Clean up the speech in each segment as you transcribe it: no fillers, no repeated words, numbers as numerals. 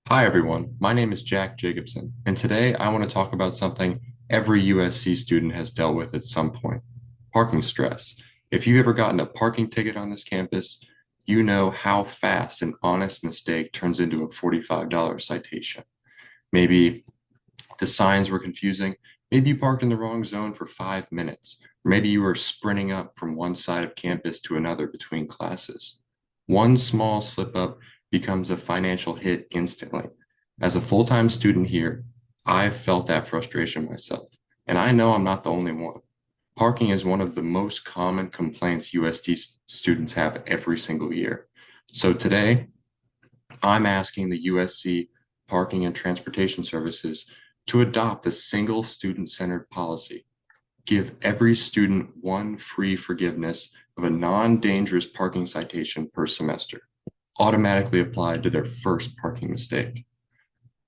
Hi, everyone. My name is Jack Jacobson, and today I want to talk about something every USC student has dealt with at some point: parking stress. If you've ever gotten a parking ticket on this campus, you know how fast an honest mistake turns into a $45 citation. Maybe the signs were confusing. Maybe you parked in the wrong zone for 5 minutes. Or maybe you were sprinting up from one side of campus to another between classes. One small slip up becomes a financial hit instantly. As a full time student here, I've felt that frustration myself. And I know I'm not the only one. Parking is one of the most common complaints USD students have every single year. So today, I'm asking the USC Parking and Transportation Services to adopt a single student-centered policy. Give every student one free forgiveness of a non-dangerous parking citation per semester, automatically applied to their first parking mistake.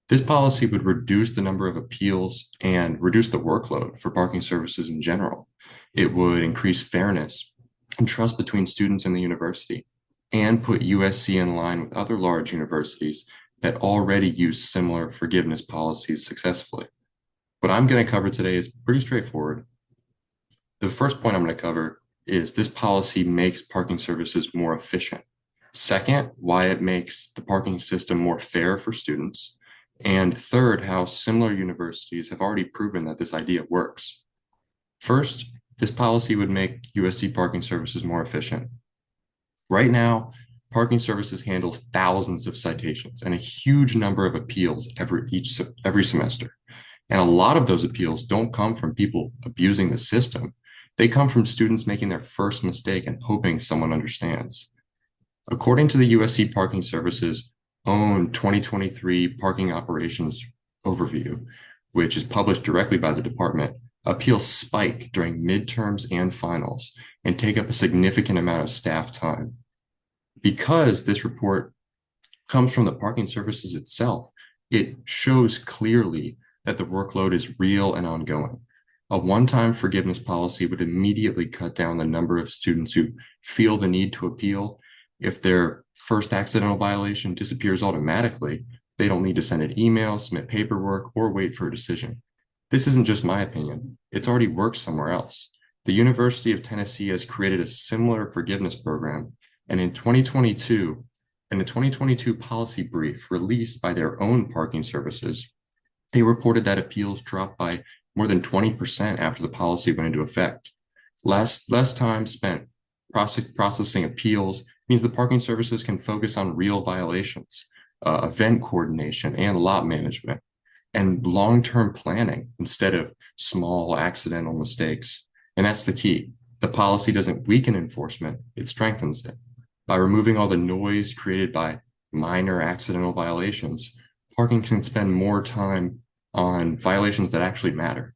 This policy would reduce the number of appeals and reduce the workload for parking services in general. It would increase fairness and trust between students and the university, and put USC in line with other large universities that already use similar forgiveness policies successfully. What I'm going to cover today is pretty straightforward. The first point I'm going to cover is this policy makes parking services more efficient. Second, why it makes the parking system more fair for students. And third, how similar universities have already proven that this idea works. First, this policy would make USC parking services more efficient. Right now, parking services handles thousands of citations and a huge number of appeals every semester. And a lot of those appeals don't come from people abusing the system. They come from students making their first mistake and hoping someone understands. According to the USC Parking Services own 2023 Parking Operations Overview, which is published directly by the department, appeals spike during midterms and finals and take up a significant amount of staff time. Because this report comes from the parking services itself, it shows clearly that the workload is real and ongoing. A one-time forgiveness policy would immediately cut down the number of students who feel the need to appeal. If their first accidental violation disappears automatically, they don't need to send an email, submit paperwork, or wait for a decision. This isn't just my opinion. It's already worked somewhere else. The University of Tennessee has created a similar forgiveness program, and in a 2022 policy brief released by their own parking services, they reported that appeals dropped by more than 20% after the policy went into effect. Less time spent processing appeals means the parking services can focus on real violations, event coordination, and lot management, and long-term planning instead of small accidental mistakes. And that's the key. The policy doesn't weaken enforcement, it strengthens it. By removing all the noise created by minor accidental violations, parking can spend more time on violations that actually matter.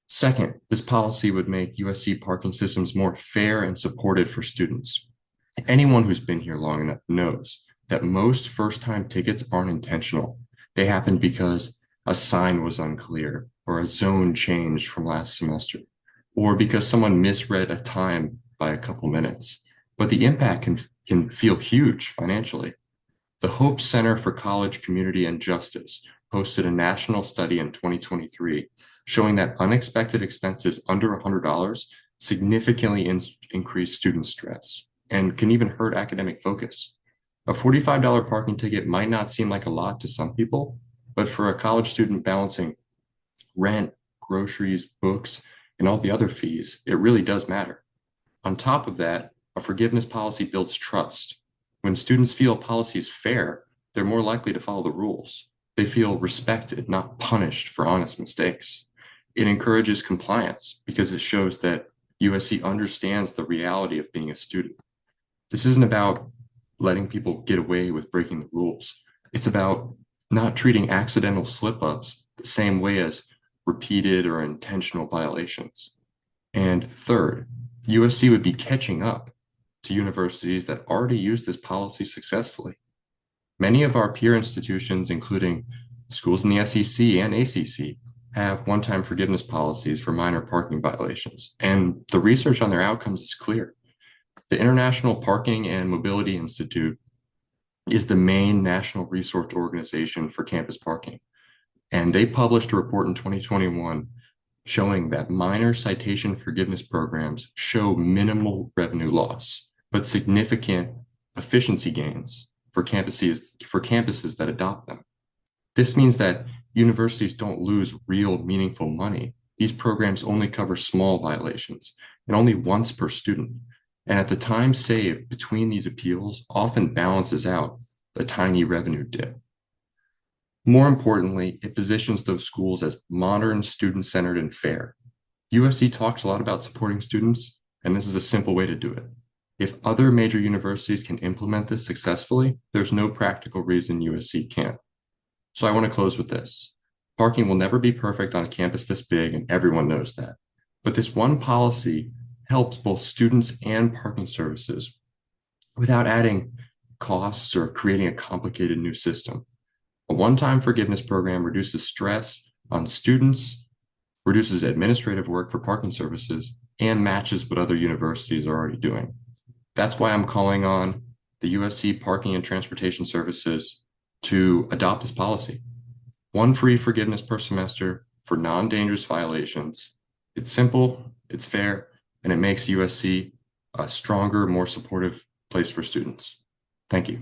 Second, this policy would make USC parking systems more fair and supported for students. Anyone who's been here long enough knows that most first-time tickets aren't intentional. They happen because a sign was unclear, or a zone changed from last semester, or because someone misread a time by a couple minutes. But the impact can feel huge financially. The Hope Center for College Community and Justice posted a national study in 2023 showing that unexpected expenses under $100 significantly increase student stress and can even hurt academic focus. A $45 parking ticket might not seem like a lot to some people, but for a college student balancing rent, groceries, books, and all the other fees, it really does matter. On top of that, a forgiveness policy builds trust. When students feel a policy is fair, they're more likely to follow the rules. They feel respected, not punished for honest mistakes. It encourages compliance because it shows that USC understands the reality of being a student. This isn't about letting people get away with breaking the rules. It's about not treating accidental slip ups the same way as repeated or intentional violations. And third, USC would be catching up to universities that already use this policy successfully. Many of our peer institutions, including schools in the SEC and ACC, have one-time forgiveness policies for minor parking violations, and the research on their outcomes is clear. The International Parking and Mobility Institute is the main national resource organization for campus parking. And they published a report in 2021 showing that minor citation forgiveness programs show minimal revenue loss, but significant efficiency gains for campuses that adopt them. This means that universities don't lose real meaningful money. These programs only cover small violations and only once per student. And at the time saved between these appeals often balances out the tiny revenue dip. More importantly, it positions those schools as modern, student-centered, and fair. USC talks a lot about supporting students, and this is a simple way to do it. If other major universities can implement this successfully, there's no practical reason USC can't. So I want to close with this. Parking will never be perfect on a campus this big, and everyone knows that. But this one policy helps both students and parking services without adding costs or creating a complicated new system. A one-time forgiveness program reduces stress on students, reduces administrative work for parking services, and matches what other universities are already doing. That's why I'm calling on the USC Parking and Transportation Services to adopt this policy. One free forgiveness per semester for non-dangerous violations. It's simple, it's fair, and it makes USC a stronger, more supportive place for students. Thank you.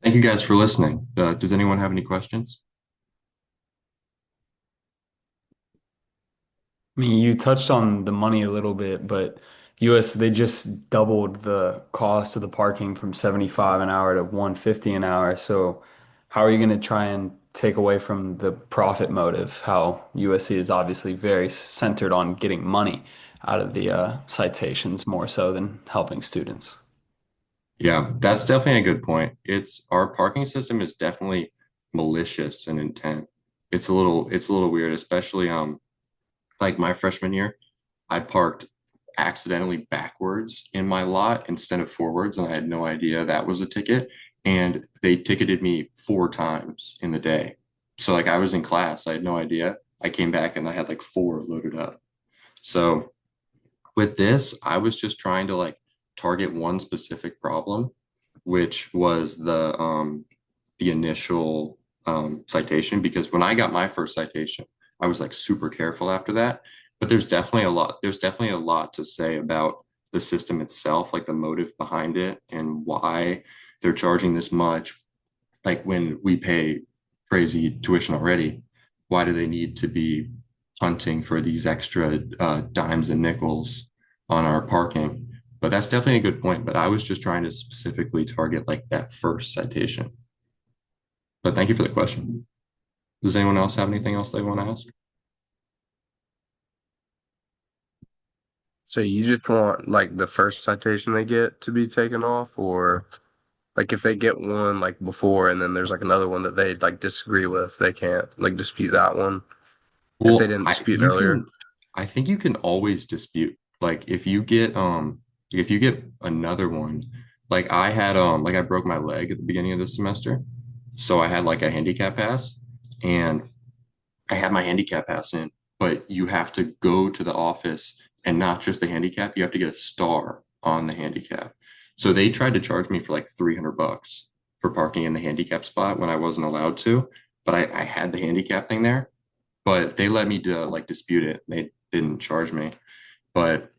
Thank you guys for listening. Does anyone have any questions? I mean, you touched on the money a little bit, but US, they just doubled the cost of the parking from 75 an hour to 150 an hour. So how are you going to try and take away from the profit motive? How USC is obviously very centered on getting money out of the citations more so than helping students. Yeah, that's definitely a good point. It's our parking system is definitely malicious in intent. It's a little weird, especially like my freshman year, I parked accidentally backwards in my lot instead of forwards, and I had no idea that was a ticket. And they ticketed me 4 times in the day. So like I was in class, I had no idea. I came back and I had like four loaded up. So with this, I was just trying to like target one specific problem, which was the initial citation. Because when I got my first citation, I was like super careful after that. But there's definitely a lot to say about the system itself, like the motive behind it and why they're charging this much. Like when we pay crazy tuition already, why do they need to be hunting for these extra dimes and nickels on our parking? But that's definitely a good point. But I was just trying to specifically target like that first citation. But thank you for the question. Does anyone else have anything else they want to ask? So you just want like the first citation they get to be taken off, or like if they get one like before and then there's like another one that they like disagree with, they can't like dispute that one if they Well, didn't I dispute it you earlier. can I think you can always dispute. Like if you get another one, like I had like I broke my leg at the beginning of the semester. So I had like a handicap pass and I had my handicap pass in, but you have to go to the office and not just the handicap, you have to get a star on the handicap. So they tried to charge me for like $300 for parking in the handicap spot when I wasn't allowed to, but I had the handicap thing there, but they let me like dispute it. They didn't charge me, but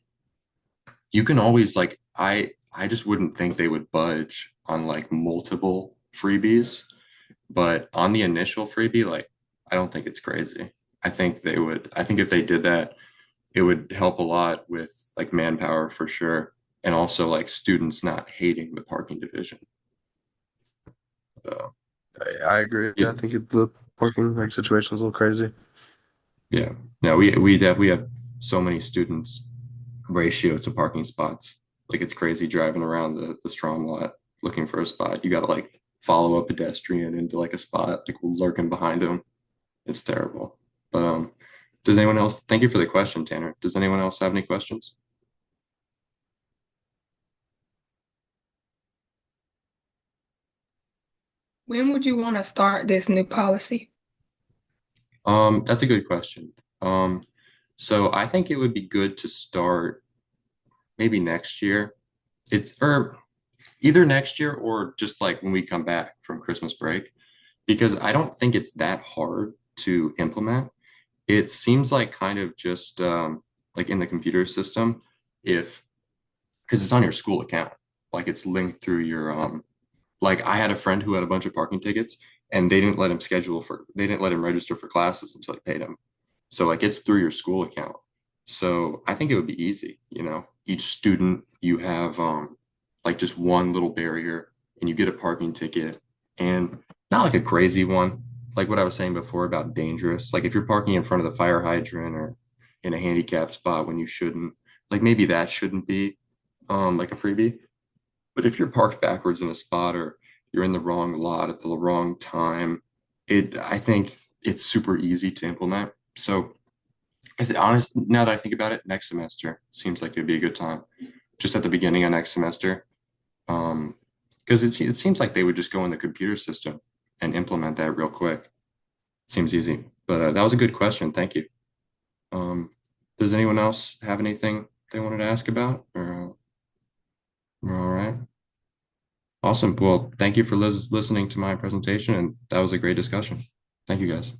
you can always like I just wouldn't think they would budge on like multiple freebies, but on the initial freebie, like I don't think it's crazy. I think they would. I think if they did that, it would help a lot with like manpower for sure, and also like students not hating the parking division. So I agree. yeah, I think the parking like situation's a little crazy. yeah. No, we have so many students ratio to parking spots. Like it's crazy driving around the Strom lot looking for a spot. You got to like follow a pedestrian into like a spot, like lurking behind him. It's terrible. But does anyone else? Thank you for the question, Tanner. Does anyone else have any questions? When would you want to start this new policy? That's a good question. So I think it would be good to start maybe next year it's or either next year or just like when we come back from Christmas break, because I don't think it's that hard to implement. It seems like kind of just like in the computer system, if because it's on your school account, like it's linked through your like I had a friend who had a bunch of parking tickets and they didn't let him register for classes until he paid them. So like it's through your school account. So I think it would be easy, you know. Each student you have like just one little barrier and you get a parking ticket and not like a crazy one, like what I was saying before about dangerous. Like if you're parking in front of the fire hydrant or in a handicapped spot when you shouldn't, like maybe that shouldn't be like a freebie. But if you're parked backwards in a spot or you're in the wrong lot at the wrong time, I think it's super easy to implement. So honest, now that I think about it, next semester seems like it'd be a good time. Just at the beginning of next semester. Because it seems like they would just go in the computer system and implement that real quick. Seems easy. But that was a good question. Thank you. Does anyone else have anything they wanted to ask about? Or we're all right. Awesome. Well, thank you for listening to my presentation, and that was a great discussion. Thank you, guys.